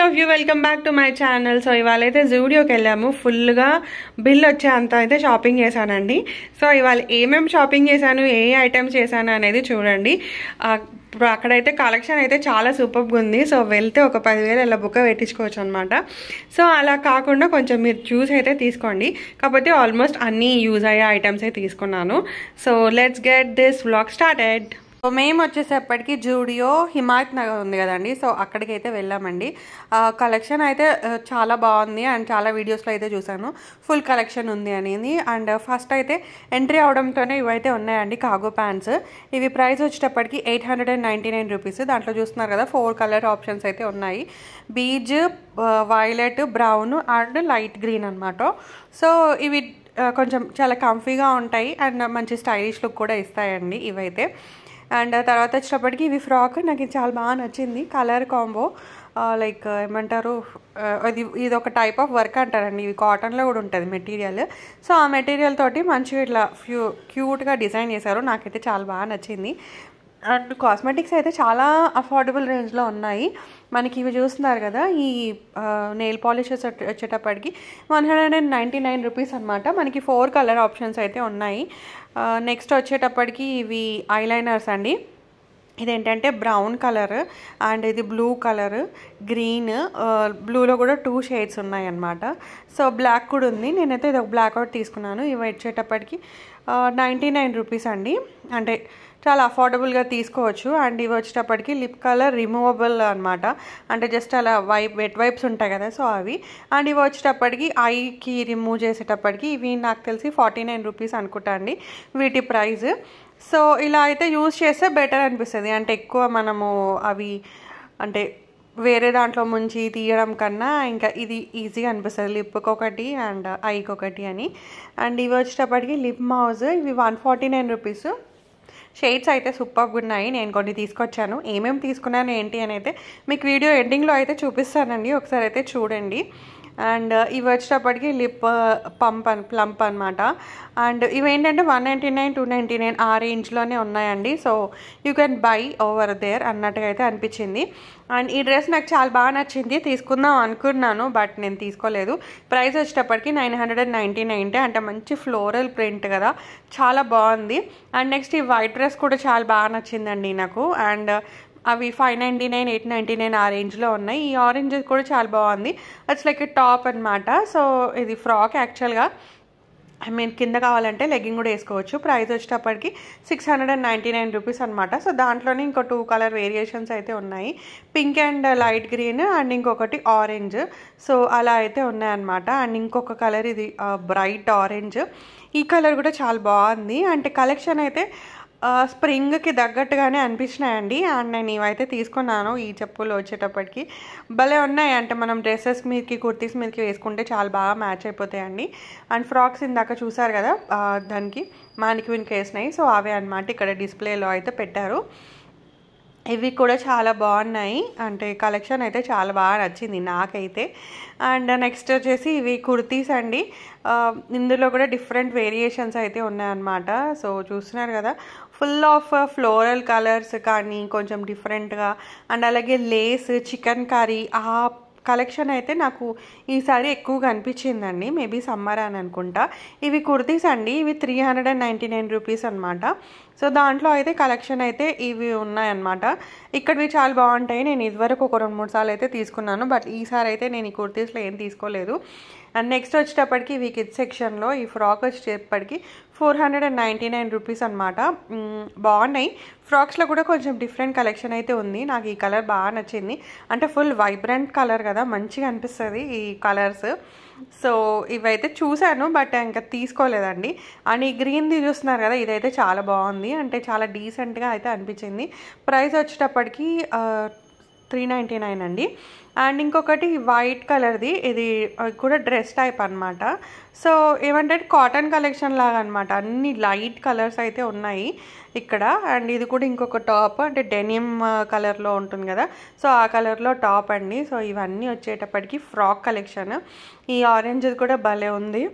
All of you welcome back to my channel. So ఇవాళ అయితే జూడియోకి వెళ్ళాము. ఫుల్గా బిల్ వచ్చే అంత అయితే షాపింగ్ చేశానండి. సో ఇవాళ ఏమేమి షాపింగ్ చేశాను, ఏ ఐటమ్స్ చేశాను అనేది చూడండి. అక్కడైతే కలెక్షన్ అయితే చాలా సూపర్గా ఉంది. సో వెళ్తే ఒక 10,000 ఇలా బుక్క పెట్టించుకోవచ్చు అనమాట. సో అలా కాకుండా కొంచెం మీరు చూస్ అయితే తీసుకోండి. కాకపోతే ఆల్మోస్ట్ అన్నీ యూజ్ అయ్యే ఐటమ్స్ అయితే తీసుకున్నాను. So let's get this vlog started. So మేము వచ్చేసేపటికి జూడియో హిమాయత్ నగర్ ఉంది కదండి. సో అక్కడికి అయితే వెళ్ళామండి. కలెక్షన్ అయితే చాలా బాగుంది అండ్ చాలా వీడియోస్లో అయితే చూసాను ఫుల్ కలెక్షన్ ఉంది అనేది. అండ్ ఫస్ట్ అయితే ఎంట్రీ అవడంతోనే ఇవైతే ఉన్నాయండి కార్గో ప్యాంట్స్. ఇవి ప్రైస్ వచ్చేటప్పటికి 899 రూపీస్. దాంట్లో చూస్తున్నారు కదా 4 కలర్ ఆప్షన్స్ అయితే ఉన్నాయి. Beige, violet, brown and light green అనమాట. సో ఇవి కొంచెం చాలా కంఫీగా ఉంటాయి అండ్ మంచి స్టైలిష్ లుక్ కూడా ఇస్తాయండి ఇవైతే. అండ్ తర్వాత వచ్చేటప్పటికి ఇవి ఫ్రాక్ నాకు ఇది చాలా బాగా నచ్చింది. కలర్ కాంబో లైక్ ఏమంటారు, ఇది ఒక టైప్ ఆఫ్ వర్క్ అంటారండి. ఇవి కాటన్లో కూడా ఉంటుంది మెటీరియల్. సో ఆ మెటీరియల్ తోటి మంచిగా ఇట్లా క్యూట్గా డిజైన్ చేశారు. నాకైతే చాలా బాగా నచ్చింది. అండ్ కాస్మెటిక్స్ అయితే చాలా అఫోర్డబుల్ రేంజ్లో ఉన్నాయి. మనకి ఇవి చూస్తున్నారు కదా, ఈ నెయిల్ పాలిషెస్ వచ్చేటప్పటికి 199 రూపీస్ అనమాట. మనకి 4 కలర్ ఆప్షన్స్ అయితే ఉన్నాయి. నెక్స్ట్ వచ్చేటప్పటికి ఇవి ఐలైనర్స్ అండి. ఇదేంటంటే బ్రౌన్ కలర్ అండ్ ఇది బ్లూ కలర్, గ్రీన్, బ్లూలో కూడా 2 షేడ్స్ ఉన్నాయి అన్నమాట. సో బ్లాక్ కూడా ఉంది. నేనైతే ఇది ఒక బ్లాక్ అవుట్ తీసుకున్నాను. ఇవి వచ్చేటప్పటికి 99 రూపీస్ అండి. అంటే చాలా అఫోర్డబుల్గా తీసుకోవచ్చు. అండ్ ఇవి వచ్చేటప్పటికి లిప్ కలర్ రిమూవబుల్ అనమాట. అంటే జస్ట్ అలా వెట్ వైప్స్ ఉంటాయి కదా, సో అవి. అండ్ ఇవి వచ్చేటప్పటికి ఐకి రిమూవ్ చేసేటప్పటికి ఇవి నాకు తెలిసి 49 రూపీస్ అనుకుంటా అండి వీటి ప్రైస్. సో ఇలా అయితే యూజ్ చేస్తే బెటర్ అనిపిస్తుంది. అంటే ఎక్కువ మనము అవి అంటే వేరే దాంట్లో ముంచి తీయడం కన్నా ఇంకా ఇది ఈజీగా అనిపిస్తుంది. లిప్కి ఒకటి అండ్ ఐకి ఒకటి అని. అండ్ ఇవి వచ్చేటప్పటికి లిప్ మౌజ్. ఇవి 149 రూపీస్. షేడ్స్ అయితే సూపర్గా ఉన్నాయి. నేను కొన్ని తీసుకొచ్చాను. ఏమేమి తీసుకున్నాను ఏంటి అని అయితే మీకు వీడియో ఎండింగ్లో అయితే చూపిస్తానండి, ఒకసారి అయితే చూడండి. అండ్ ఇవి వచ్చేటప్పటికి లిప్ ప్లంప్ అనమాట. అండ్ ఇవేంటంటే 199, 299 ఆ రేంజ్లోనే ఉన్నాయండి. So you can buy over there అన్నట్టుగా అయితే అనిపించింది. అండ్ ఈ డ్రెస్ నాకు చాలా బాగా నచ్చింది. తీసుకుందాం అనుకున్నాను బట్ నేను తీసుకోలేదు. ప్రైస్ వచ్చేటప్పటికి 999. అంటే మంచి ఫ్లోరల్ ప్రింట్ కదా, చాలా బాగుంది. అండ్ నెక్స్ట్ ఈ వైట్ డ్రెస్ కూడా చాలా బాగా నచ్చిందండి నాకు. అండ్ అవి 599, 899 ఆ రేంజ్లో ఉన్నాయి. ఈ ఆరెంజ్ కూడా చాలా బాగుంది. ఇట్స్ లైక్ టాప్ అనమాట. సో ఇది ఫ్రాక్ యాక్చువల్గా. కింద కావాలంటే లెగ్గింగ్ కూడా వేసుకోవచ్చు. ప్రైస్ వచ్చేటప్పటికి 699 రూపీస్ అనమాట. సో దాంట్లోనే ఇంకో 2 కలర్ వేరియేషన్స్ అయితే ఉన్నాయి. Pink and light green and ఇంకొకటి ఆరెంజ్. సో అలా అయితే ఉన్నాయన్నమాట. అండ్ ఇంకొక కలర్ ఇది బ్రైట్ ఆరెంజ్. ఈ కలర్ కూడా చాలా బాగుంది. అంటే కలెక్షన్ అయితే స్ప్రింగ్కి తగ్గట్టుగానే అనిపించినాయండి. అండ్ నేను ఇవైతే తీసుకున్నాను. ఈ చెప్పులు వచ్చేటప్పటికి భలే ఉన్నాయి. అంటే మనం డ్రెస్సెస్ మీదకి, కుర్తీస్ మీదకి వేసుకుంటే చాలా బాగా మ్యాచ్ అయిపోతాయండి. అండ్ ఫ్రాక్స్ ఇందాక చూసారు కదా, దానికి మానిక్విన్కి వేసినాయి. సో అవే అనమాట ఇక్కడ డిస్ప్లేలో అయితే పెట్టారు. ఇవి కూడా చాలా బాగున్నాయి. అంటే కలెక్షన్ అయితే చాలా బాగా నచ్చింది నాకైతే. అండ్ నెక్స్ట్ వచ్చేసి ఇవి కుర్తీస్ అండి. ఇందులో కూడా డిఫరెంట్ వేరియేషన్స్ అయితే ఉన్నాయన్నమాట. సో చూస్తున్నారు కదా, ఫుల్ ఆఫ్ ఫ్లోరల్ కలర్స్ కానీ కొంచెం డిఫరెంట్గా అండ్ అలాగే లేస్, చికెన్ కర్రీ ఆ కలెక్షన్ అయితే నాకు ఈసారి ఎక్కువగా అనిపించిందండి. మేబీ సమ్మర్ అని అనుకుంటా. ఇవి కుర్తీస్ అండి. ఇవి 399 రూపీస్ అనమాట. సో దాంట్లో అయితే కలెక్షన్ అయితే ఇవి ఉన్నాయన్నమాట. ఇక్కడవి చాలా బాగుంటాయి. నేను ఇదివరకు ఒక 2-3 సార్లు అయితే తీసుకున్నాను. బట్ ఈసారి అయితే నేను ఈ కుర్తీస్లో ఏం తీసుకోలేదు. అండ్ నెక్స్ట్ వచ్చేటప్పటికి ఇవి కిడ్స్ సెక్షన్లో ఈ ఫ్రాక్ వచ్చేటప్పటికి 499 రూపీస్ అనమాట. బాగున్నాయి. ఫ్రాక్స్లో కూడా కొంచెం డిఫరెంట్ కలెక్షన్ అయితే ఉంది. నాకు ఈ కలర్ బాగా నచ్చింది. అంటే ఫుల్ వైబ్రెంట్ కలర్ కదా, మంచిగా అనిపిస్తుంది ఈ కలర్స్. సో ఇవైతే చూశాను బట్ ఇంకా తీసుకోలేదండి. అండ్ ఈ గ్రీన్ది చూస్తున్నారు కదా, ఇదైతే చాలా బాగుంది. అంటే చాలా డీసెంట్గా అయితే అనిపించింది. ప్రైస్ వచ్చేటప్పటికి 399 అండి. అండ్ ఇంకొకటి వైట్ కలర్ది, ఇది కూడా డ్రెస్ టైప్ అనమాట. సో ఏమంటే కాటన్ కలెక్షన్ లాగా అనమాట. అన్ని లైట్ కలర్స్ అయితే ఉన్నాయి ఇక్కడ. అండ్ ఇది కూడా ఇంకొక టాప్, అంటే డెనిమ్ కలర్లో ఉంటుంది కదా, సో ఆ కలర్లో టాప్ అండి. సో ఇవన్నీ వచ్చేటప్పటికి ఫ్రాక్ కలెక్షన్. ఈ ఆరెంజ్ కూడా భలే ఉంది.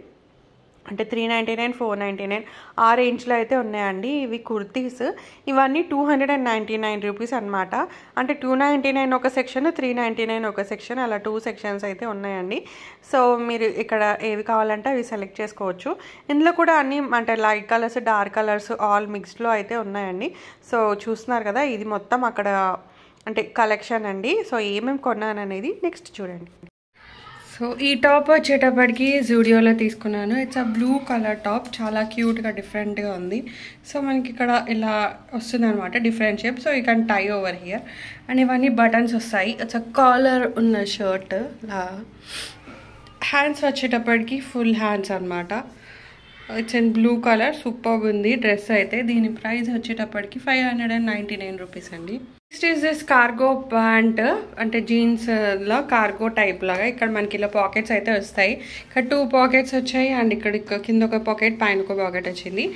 అంటే 399, 499 ఆ రేంజ్లో అయితే ఉన్నాయండి. ఇవి కుర్తీస్, ఇవన్నీ 299 రూపీస్ అనమాట. అంటే 299 ఒక సెక్షన్, 399 ఒక సెక్షన్, అలా 2 సెక్షన్స్ అయితే ఉన్నాయండి. సో మీరు ఇక్కడ ఏవి కావాలంటే అవి సెలెక్ట్ చేసుకోవచ్చు. ఇందులో కూడా అన్నీ అంటే light colours, dark colours all మిక్స్డ్లో అయితే ఉన్నాయండి. సో చూస్తున్నారు కదా, ఇది మొత్తం అక్కడ అంటే కలెక్షన్ అండి. సో ఏమేమి కొన్నాను అనేది నెక్స్ట్ చూడండి. సో ఈ టాప్ వచ్చేటప్పటికి జూడియోలో తీసుకున్నాను. It's a blue colour top, చాలా క్యూట్గా డిఫరెంట్గా ఉంది. సో మనకి ఇక్కడ ఇలా వస్తుంది అనమాట, different shape. So you can tie over here. And ఇవన్నీ బటన్స్ వస్తాయి. ఇట్స్ అ కాలర్ ఉన్న షర్ట్. ఇలా హ్యాండ్స్ వచ్చేటప్పటికి ఫుల్ హ్యాండ్స్ అనమాట. It's in blue colour, super ఉంది డ్రెస్ అయితే. దీని ప్రైస్ వచ్చేటప్పటికి 599 రూపీస్ అండి. Next is this cargo pant, అంటే జీన్స్లో కార్గో టైప్ లాగా. ఇక్కడ మనకి ఇలా పాకెట్స్ అయితే వస్తాయి. ఇక్కడ 2 పాకెట్స్ వచ్చాయి అండ్ ఇక్కడ కింద ఒక పాకెట్, పైన ఒక పాకెట్ వచ్చింది.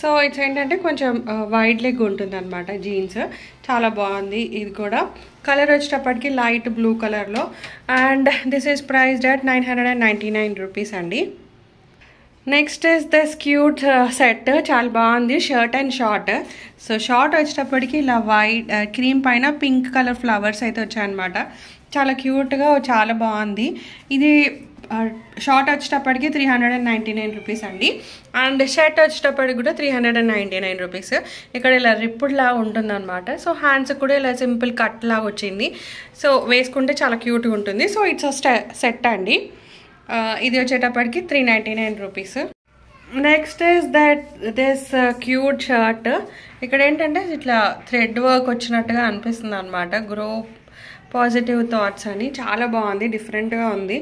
సో ఇట్స్ ఏంటంటే కొంచెం వైడ్ లెగ్ ఉంటుంది అనమాట జీన్స్. చాలా బాగుంది. ఇది కూడా కలర్ వచ్చేటప్పటికి లైట్ బ్లూ కలర్లో. And this is priced at 999 rupees అండి. Next is this cute set, చాలా బాగుంది. Shirt and short. So short వచ్చేటప్పటికి ఇలా వైట్ క్రీమ్ పైన పింక్ కలర్ ఫ్లవర్స్ అయితే వచ్చాయన్నమాట. చాలా క్యూట్గా, చాలా బాగుంది. ఇది షార్ట్ వచ్చేటప్పటికి 399 రూపీస్ అండి. అండ్ షర్ట్ వచ్చేటప్పటికి కూడా 399 రూపీస్. ఇక్కడ ఇలా రిప్పుడ్లా ఉంటుందన్నమాట. సో హ్యాండ్స్ కూడా ఇలా సింపుల్ కట్ లాగా వచ్చింది. సో వేసుకుంటే చాలా క్యూట్గా ఉంటుంది. సో ఇట్స్ సెట్ అండి. ఇది వచ్చేటప్పటికి 399 rupees. Next is this cute shirt. ఇక్కడ ఏంటంటే ఇట్లా థ్రెడ్ వర్క్ వచ్చినట్టుగా అనిపిస్తుంది అనమాట. గ్రో పాజిటివ్ థాట్స్ అని, చాలా బాగుంది, డిఫరెంట్గా ఉంది.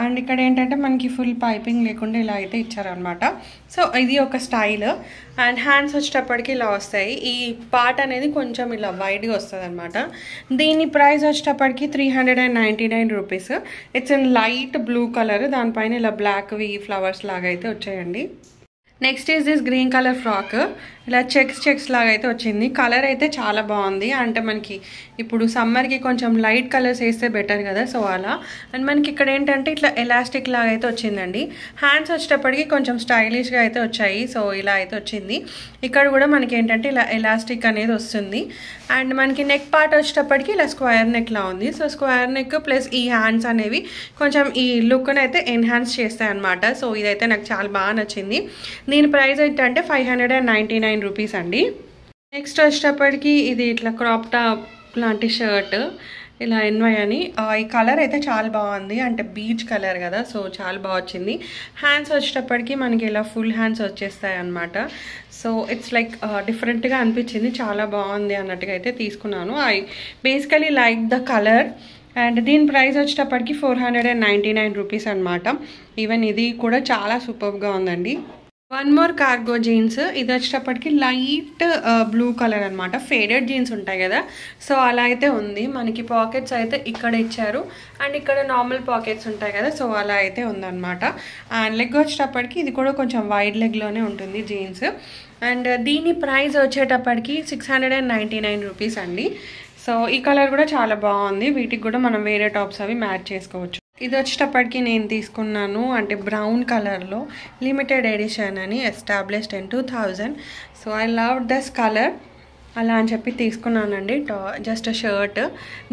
అండ్ ఇక్కడ ఏంటంటే మనకి ఫుల్ పైపింగ్ లేకుండా ఇలా అయితే ఇచ్చారనమాట. సో ఇది ఒక స్టైల్. అండ్ హ్యాండ్స్ వచ్చేటప్పటికి ఇలా వస్తాయి. ఈ పార్ట్ అనేది కొంచెం ఇలా వైడ్గా వస్తుంది అనమాట. దీని ప్రైస్ వచ్చేటప్పటికి 399 rupees. It's in light blue colour, దానిపైన ఇలా బ్లాక్వి ఫ్లవర్స్ లాగా అయితే వచ్చాయండి. Next is this green colour frock. ఇలా చెక్స్ లాగా అయితే వచ్చింది. కలర్ అయితే చాలా బాగుంది. అంటే మనకి ఇప్పుడు సమ్మర్కి కొంచెం లైట్ కలర్స్ వేస్తే బెటర్ కదా, సో అలా. అండ్ మనకి ఇక్కడ ఏంటంటే ఇట్లా ఎలాస్టిక్ లాగా అయితే వచ్చిందండి. హ్యాండ్స్ వచ్చేటప్పటికి కొంచెం స్టైలిష్గా అయితే వచ్చాయి. సో ఇలా అయితే వచ్చింది. ఇక్కడ కూడా మనకి ఏంటంటే ఇలా ఎలాస్టిక్ అనేది వస్తుంది. అండ్ మనకి నెక్ పార్ట్ వచ్చేటప్పటికి ఇలా స్క్వేర్ నెక్లా ఉంది. సో స్క్వేర్ నెక్ ప్లస్ ఈ హ్యాండ్స్ అనేవి కొంచెం ఈ లుక్ని అయితే ఎన్హాన్స్ చేస్తాయి అనమాట. సో ఇదైతే నాకు చాలా బాగా నచ్చింది. దీని ప్రైస్ ఏంటంటే 599 రూపీస్ అండి. నెక్స్ట్ వచ్చేటప్పటికి ఇది ఇట్లా క్రాప్ టాప్ లాంటి షర్ట్, ఇలా ఎన్వై అని. ఈ కలర్ అయితే చాలా బాగుంది, అంటే బీచ్ కలర్ కదా, సో చాలా బాగా వచ్చింది. హ్యాండ్స్ వచ్చేటప్పటికి మనకి ఇలా ఫుల్ హ్యాండ్స్ వచ్చేస్తాయి అనమాట. సో ఇట్స్ లైక్ డిఫరెంట్గా అనిపించింది, చాలా బాగుంది అన్నట్టుగా అయితే తీసుకున్నాను. I basically like the colour. And దీని ప్రైస్ వచ్చేటప్పటికి 499 రూపీస్ అనమాట. ఈవెన్ ఇది కూడా చాలా సూపర్గా ఉందండి. One more cargo jeans. ఇది వచ్చేటప్పటికి లైట్ బ్లూ కలర్ అనమాట. ఫేడెడ్ జీన్స్ ఉంటాయి కదా, సో అలా అయితే ఉంది. మనకి పాకెట్స్ అయితే ఇక్కడ ఇచ్చారు అండ్ ఇక్కడ నార్మల్ పాకెట్స్ ఉంటాయి కదా, సో అలా అయితే ఉందన్నమాట. అండ్ లెగ్ వచ్చేటప్పటికి ఇది కూడా కొంచెం వైడ్ లెగ్లోనే ఉంటుంది జీన్స్. అండ్ దీని ప్రైస్ వచ్చేటప్పటికి 699 రూపీస్ అండి. సో ఈ కలర్ కూడా చాలా బాగుంది. వీటికి కూడా మనం వేరే టాప్స్ అవి మ్యాచ్ చేసుకోవచ్చు. ఇది వచ్చేటప్పటికి నేను తీసుకున్నాను అంటే బ్రౌన్ కలర్లో లిమిటెడ్ ఎడిషన్ అని, established in 2000. So I love this colour, అలా అని చెప్పి తీసుకున్నానండి. Just shirt.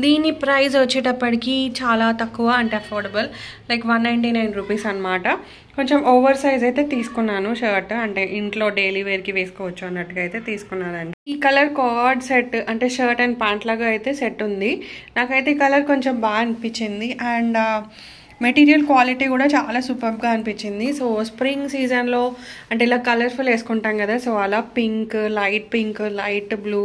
దీని ప్రైస్ వచ్చేటప్పటికి చాలా తక్కువ, అంటే అఫోర్డబుల్, లైక్ 199 రూపీస్ అనమాట. కొంచెం ఓవర్ సైజ్ అయితే తీసుకున్నాను షర్ట్, అంటే ఇంట్లో డైలీ వేర్కి వేసుకోవచ్చు అన్నట్టుగా అయితే తీసుకున్నానండి. ఈ కలర్ కోఆర్డ్ సెట్, అంటే షర్ట్ అండ్ ప్యాంట్ లాగా అయితే సెట్ ఉంది. నాకైతే ఈ కలర్ కొంచెం బాగా అనిపించింది. అండ్ మెటీరియల్ క్వాలిటీ కూడా చాలా సూపర్గా అనిపించింది. సో స్ప్రింగ్ సీజన్లో అంటే ఇలా కలర్ఫుల్ వేసుకుంటాం కదా, సో అలా పింక్, లైట్ బ్లూ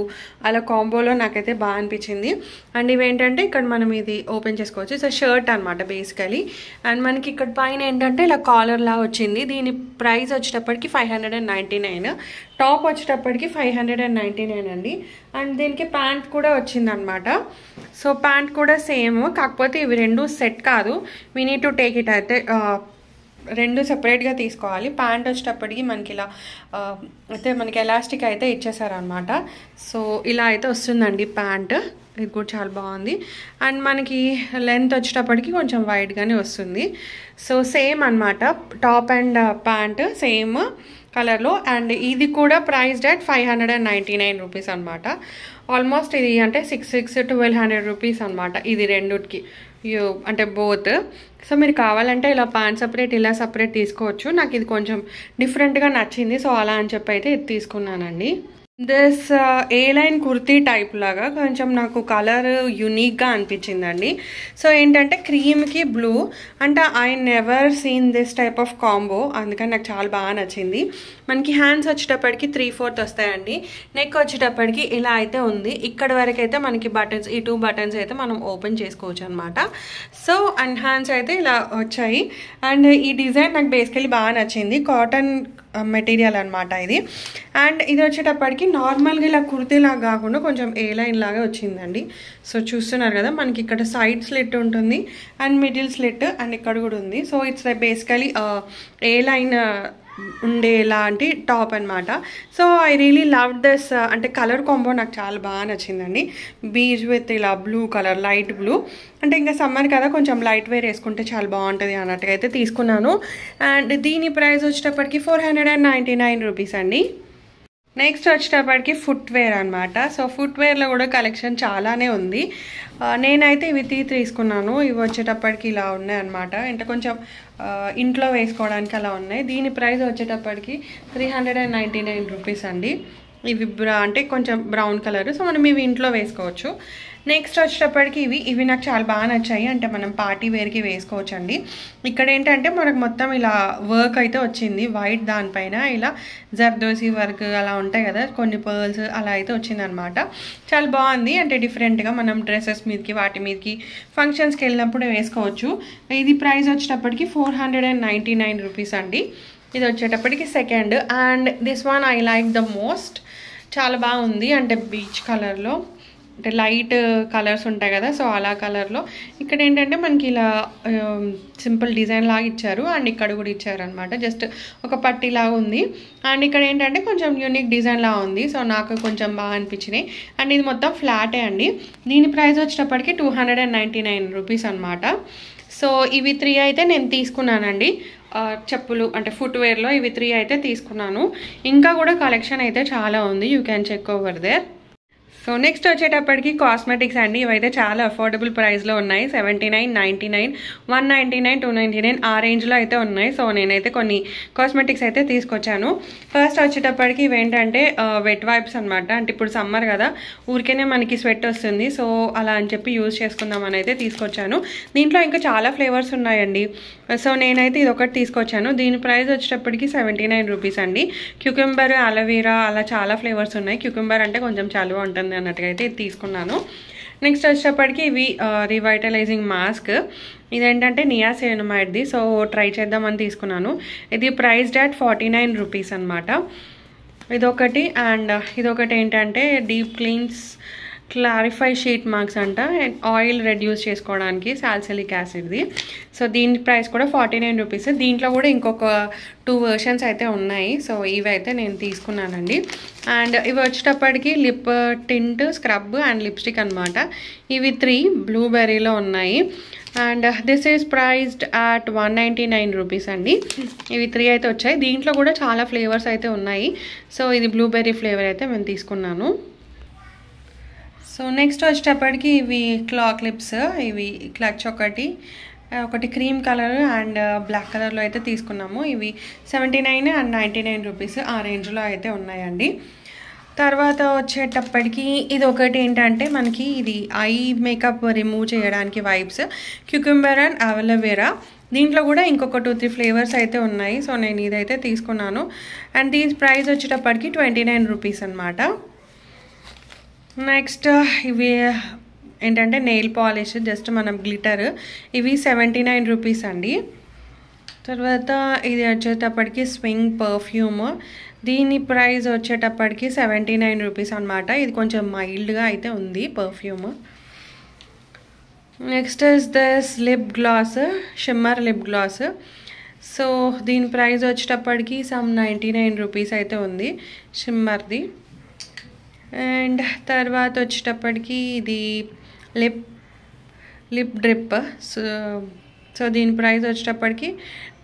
అలా కాంబోలో నాకైతే బాగా అనిపించింది. అండ్ ఇవేంటంటే ఇక్కడ మనం ఇది ఓపెన్ చేసుకోవచ్చు. సో షర్ట్ అనమాట బేసికలీ. అండ్ మనకి ఇక్కడ పైన ఏంటంటే ఇలా కాలర్ లా వచ్చింది. దీని ప్రైస్ వచ్చేటప్పటికి 599. టాప్ వచ్చేటప్పటికి 599 అండి. అండ్ దీనికి ప్యాంట్ కూడా వచ్చింది అనమాట. సో ప్యాంట్ కూడా సేమ్, కాకపోతే ఇవి రెండు సెట్ కాదు. We need to take it అయితే రెండు సెపరేట్గా తీసుకోవాలి. ప్యాంట్ వచ్చేటప్పటికి మనకి ఇలా అయితే మనకి ఎలాస్టిక్ అయితే ఇచ్చేసారనమాట. సో ఇలా అయితే వస్తుందండి ప్యాంట్. ఇది కూడా చాలా బాగుంది. అండ్ మనకి లెంత్ వచ్చేటప్పటికి కొంచెం వైడ్గానే వస్తుంది. సో సేమ్ అనమాట, టాప్ అండ్ ప్యాంట్ సేమ్ కలర్లో. అండ్ ఇది కూడా ప్రైస్డ్ అట్ 599 రూపీస్ అనమాట. ఆల్మోస్ట్ ఇది అంటే 1200 రూపీస్ అనమాట ఇది రెండుకి, అంటే బోత్. సో మీరు కావాలంటే ఇలా ప్యాంట్ సపరేట్ ఇలా సపరేట్ తీసుకోవచ్చు. నాకు ఇది కొంచెం డిఫరెంట్గా నచ్చింది, సో అలా అని చెప్పి అయితే ఇది తీసుకున్నానండి. This A line kurti type లాగా కొంచెం నాకు కలర్ యూనిక్గా అనిపించిందండి. సో ఏంటంటే క్రీమ్కి బ్లూ, అంటే I never seen this type of combo, అందుకని నాకు చాలా బాగా నచ్చింది. మనకి హ్యాండ్స్ వచ్చేటప్పటికి 3/4 వస్తాయండి. నెక్ వచ్చేటప్పటికి ఇలా అయితే ఉంది. ఇక్కడ వరకు అయితే మనకి బటన్స్, ఈ 2 బటన్స్ అయితే మనం ఓపెన్ చేసుకోవచ్చు అనమాట. సో అండ్ హ్యాండ్స్ అయితే ఇలా వచ్చాయి. అండ్ ఈ డిజైన్ నాకు బేసికలీ బాగా నచ్చింది. కాటన్ మెటీరియల్ అనమాట ఇది. అండ్ ఇది వచ్చేటప్పటికి నార్మల్గా ఇలా కుర్తీలాగా కాకుండా కొంచెం ఏ లైన్ లాగా వచ్చిందండి. సో చూస్తున్నారు కదా, మనకి ఇక్కడ సైడ్ స్లిట్ ఉంటుంది అండ్ మిడిల్ స్లిట్ అండ్ ఇక్కడ కూడా ఉంది. So it's like basically a line ఉండేలాంటి టాప్ అనమాట. So I really love this, అంటే కలర్ కాంబో నాకు చాలా బాగా నచ్చిందండి. బీజ్ విత్ ఇలా బ్లూ కలర్, లైట్ బ్లూ, అంటే ఇంకా సమ్మర్ కదా కొంచెం లైట్ వేర్ వేసుకుంటే చాలా బాగుంటుంది అన్నట్టుగా అయితే తీసుకున్నాను. అండ్ దీని ప్రైస్ వచ్చేటప్పటికి 499 రూపీస్ అండి. నెక్స్ట్ వచ్చేటప్పటికి ఫుట్వేర్ అనమాట. సో ఫుట్వేర్లో కూడా కలెక్షన్ చాలానే ఉంది. నేనైతే ఇవి తీసుకున్నాను. ఇవి వచ్చేటప్పటికి ఇలా ఉన్నాయి అనమాట, అంటే కొంచెం ఇంట్లో వేసుకోవడానికి అలా ఉన్నాయి. దీని ప్రైస్ వచ్చేటప్పటికి 399 రూపీస్ అండి. ఇవి అంటే కొంచెం బ్రౌన్ కలర్, సో మనం ఇవి ఇంట్లో వేసుకోవచ్చు. నెక్స్ట్ వచ్చేటప్పటికి ఇవి నాకు చాలా బాగా నచ్చాయి, అంటే మనం పార్టీ వేర్కి వేసుకోవచ్చు అండి. ఇక్కడ ఏంటంటే మనకు మొత్తం ఇలా వర్క్ అయితే వచ్చింది వైట్, దానిపైన ఇలా జర్దోసి వర్క్ అలా ఉంటాయి కదా, కొన్ని పర్ల్స్ అలా అయితే వచ్చిందనమాట. చాలా బాగుంది, అంటే డిఫరెంట్గా మనం డ్రెస్సెస్ మీదకి వాటి మీదకి ఫంక్షన్స్కి వెళ్ళినప్పుడు వేసుకోవచ్చు. ఇది ప్రైస్ వచ్చేటప్పటికి 499 రూపీస్ అండి. ఇది వచ్చేటప్పటికి second. And this one I like the most, చాలా బాగుంది, అంటే బీచ్ కలర్లో, అంటే లైట్ కలర్స్ ఉంటాయి కదా, సో అలా కలర్లో. ఇక్కడ ఏంటంటే మనకి ఇలా సింపుల్ డిజైన్ లాగా ఇచ్చారు అండ్ ఇక్కడ కూడా ఇచ్చారనమాట, జస్ట్ ఒక పట్టీ లాగా ఉంది. అండ్ ఇక్కడ ఏంటంటే కొంచెం యూనిక్ డిజైన్ లాగా ఉంది, సో నాకు కొంచెం బాగా అనిపించినాయి. అండ్ ఇది మొత్తం ఫ్లాటే అండి. దీని ప్రైస్ వచ్చేటప్పటికి 299 రూపీస్ అనమాట. సో ఇవి 3 అయితే నేను తీసుకున్నానండి, చెప్పులు అంటే ఫుట్వేర్లో ఇవి 3 అయితే తీసుకున్నాను. ఇంకా కూడా కలెక్షన్ అయితే చాలా ఉంది, you can check over there. So next వచ్చేటప్పటికి కాస్మెటిక్స్ అండి. ఇవైతే చాలా అఫోర్డబుల్ ప్రైస్లో ఉన్నాయి. 79, 99, 199, 299 ఆ రేంజ్లో అయితే ఉన్నాయి. సో నేనైతే కొన్ని కాస్మెటిక్స్ అయితే తీసుకొచ్చాను. ఫస్ట్ వచ్చేటప్పటికి ఇవేంటంటే వెట్ వైప్స్ అనమాట. అంటే ఇప్పుడు సమ్మర్ కదా, ఊరికేనే మనకి స్వెట్ వస్తుంది, సో అలా అని చెప్పి యూజ్ చేసుకుందామని అయితే తీసుకొచ్చాను. దీంట్లో ఇంకా చాలా ఫ్లేవర్స్ ఉన్నాయండి. సో నేనైతే ఇది ఒకటి తీసుకొచ్చాను. దీని ప్రైస్ వచ్చేటప్పటికి 79 రూపీస్ అండి. క్యూకంబర్, అలోవెరా అలా చాలా ఫ్లేవర్స్ ఉన్నాయి. క్యూకంబర్ అంటే కొంచెం చలువ ఉంటుంది అన్నట్టుగా అయితే ఇది తీసుకున్నాను. నెక్స్ట్ వచ్చేటప్పటికి ఇవి రివైటలైజింగ్ మాస్క్. ఇదేంటంటే నియాసినమైడ్ది, సో ట్రై చేద్దామని తీసుకున్నాను. ఇది ప్రైస్డ్ అట్ 49 రూపీస్ అనమాట. ఇదొకటి. అండ్ ఇదొకటి ఏంటంటే deep cleans clarify sheet marks అంట, ఆయిల్ రెడ్యూస్ చేసుకోవడానికి సాల్సిలిక్ యాసిడ్ది. సో దీని ప్రైస్ కూడా 49 రూపీస్. దీంట్లో కూడా ఇంకొక 2 వెర్షన్స్ అయితే ఉన్నాయి. సో ఇవి అయితే నేను తీసుకున్నానండి. అండ్ ఇవి వచ్చేటప్పటికి lip tint, scrub and lipstick అనమాట. ఇవి 3 బ్లూబెర్రీలో ఉన్నాయి. And this is priced at 199 rupees అండి. ఇవి 3 అయితే వచ్చాయి. దీంట్లో కూడా చాలా ఫ్లేవర్స్ అయితే ఉన్నాయి. సో ఇది బ్లూబెర్రీ ఫ్లేవర్ అయితే నేను తీసుకున్నాను. సో నెక్స్ట్ వచ్చేటప్పటికి ఇవి క్లా క్లిప్స్, ఇవి క్లచ్ ఒకటి క్రీమ్ కలర్ అండ్ బ్లాక్ కలర్లో అయితే తీసుకున్నాము. ఇవి 79 అండ్ 99 రూపీస్ ఆ రేంజ్లో అయితే ఉన్నాయండి. తర్వాత వచ్చేటప్పటికి ఇది ఒకటి ఏంటంటే మనకి ఇది ఐ మేకప్ రిమూవ్ చేయడానికి వైప్స్, క్యూకంబర్ అండ్ అలోవెరా. దీంట్లో కూడా ఇంకొక 2-3 ఫ్లేవర్స్ అయితే ఉన్నాయి. సో నేను ఇదైతే తీసుకున్నాను. అండ్ దీని ప్రైస్ వచ్చేటప్పటికి 29 రూపీస్ అనమాట. నెక్స్ట్ ఇవి ఏంటంటే నెయిల్ పాలిష్, జస్ట్ మనం గ్లిటర్, ఇవి 79 రూపీస్ అండి. తర్వాత ఇది వచ్చేటప్పటికి స్వింగ్ పర్ఫ్యూమ్. దీని ప్రైస్ వచ్చేటప్పటికి 79 రూపీస్ అనమాట. ఇది కొంచెం మైల్డ్గా అయితే ఉంది perfume. Next is this lip gloss, shimmer lip gloss. So దీని ప్రైస్ వచ్చేటప్పటికి సమ్ 99 రూపీస్ అయితే ఉంది షిమ్మర్ది. అండ్ తర్వాత వచ్చేటప్పటికి ఇది లిప్ డ్రిప్. సో దీని ప్రైస్ వచ్చేటప్పటికి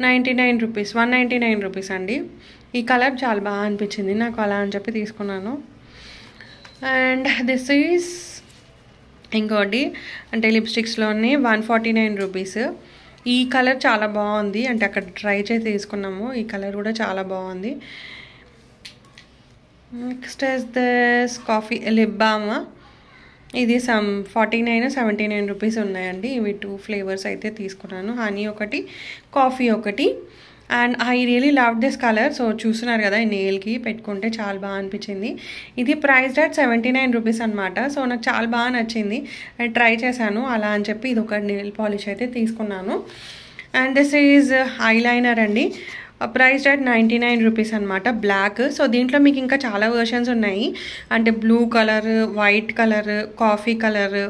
99 రూపీస్, 199 రూపీస్ అండి. ఈ కలర్ చాలా బాగా అనిపించింది నాకు, అలా అని చెప్పి తీసుకున్నాను. అండ్ దిస్ ఈజ్ ఇంకోటి అంటే లిప్స్టిక్స్లోనే 149 రూపీస్. ఈ కలర్ చాలా బాగుంది, అంటే అక్కడ ట్రై చేసి తీసుకున్నాము. ఈ కలర్ కూడా చాలా బాగుంది. Next is this coffee lip balm. ఇది సమ్ 49-79 రూపీస్ ఉన్నాయండి. ఇవి 2 ఫ్లేవర్స్ అయితే తీసుకున్నాను, హనీ ఒకటి, కాఫీ ఒకటి. And I really love this colour. So చూస్తున్నారు కదా, ఈ నెయిల్కి పెట్టుకుంటే చాలా బాగా అనిపించింది. ఇది ప్రైస్డ్ అట్ 79 రూపీస్ అనమాట. సో నాకు చాలా బాగా నచ్చింది, ట్రై చేశాను, అలా అని చెప్పి ఇది ఒక నెయిల్ పాలిష్ అయితే తీసుకున్నాను. అండ్ దిస్ ఈజ్ ఐలైనర్ అండి, ప్రైస్డ్ అట్ 99 రూపీస్ అనమాట, బ్లాక్. సో దీంట్లో మీకు ఇంకా చాలా వర్షన్స్ ఉన్నాయి, అంటే blue colour, white colour, coffee colour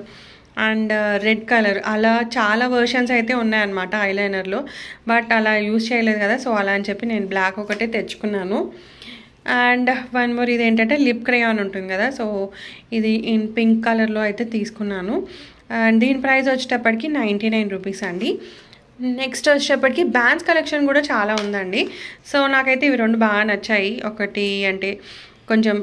and red colour, అలా చాలా వర్షన్స్ అయితే ఉన్నాయన్నమాట ఐలైనర్లో. బట్ అలా యూజ్ చేయలేదు కదా, సో అలా అని చెప్పి నేను బ్లాక్ ఒకటే తెచ్చుకున్నాను. అండ్ వన్ మోర్, ఇది ఏంటంటే లిప్ క్రేయాన్ ఉంటుంది కదా, సో ఇది ఇన్ పింక్ కలర్లో అయితే తీసుకున్నాను. అండ్ దీని ప్రైస్ వచ్చేటప్పటికి 99 రూపీస్ అండి. నెక్స్ట్ వచ్చేటప్పటికి బ్యాండ్స్ కలెక్షన్ కూడా చాలా ఉందండి. సో నాకైతే ఇవి 2 బాగా నచ్చాయి. ఒకటి అంటే కొంచెం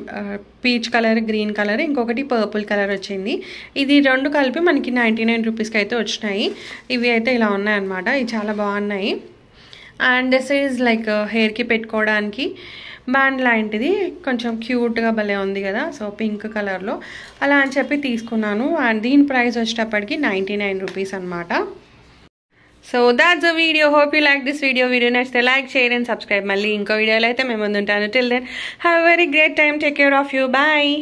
పీచ్ కలర్, గ్రీన్ కలర్, ఇంకొకటి పర్పుల్ కలర్ వచ్చింది. ఇది 2 కలిపి మనకి 99 రూపీస్కి అయితే వచ్చినాయి. ఇవి అయితే ఇలా ఉన్నాయన్నమాట, ఇవి చాలా బాగున్నాయి. అండ్ దిస్ ఈజ్ లైక్ హెయిర్కి పెట్టుకోవడానికి బ్యాండ్ లాంటిది, కొంచెం క్యూట్గా భలే ఉంది కదా, సో పింక్ కలర్లో, అలా అని చెప్పి తీసుకున్నాను. అండ్ దీని ప్రైస్ వచ్చేటప్పటికి 99 రూపీస్ అనమాట. So that's a video. Hope you like this video. Video నచ్చితే లైక్, షేర్ అండ్ సబ్స్క్రైబ్. మళ్ళీ ఇంకో వీడియోలో అయితే మేము ముందుంటాను. Till then have a very great time. Take care of you. Bye.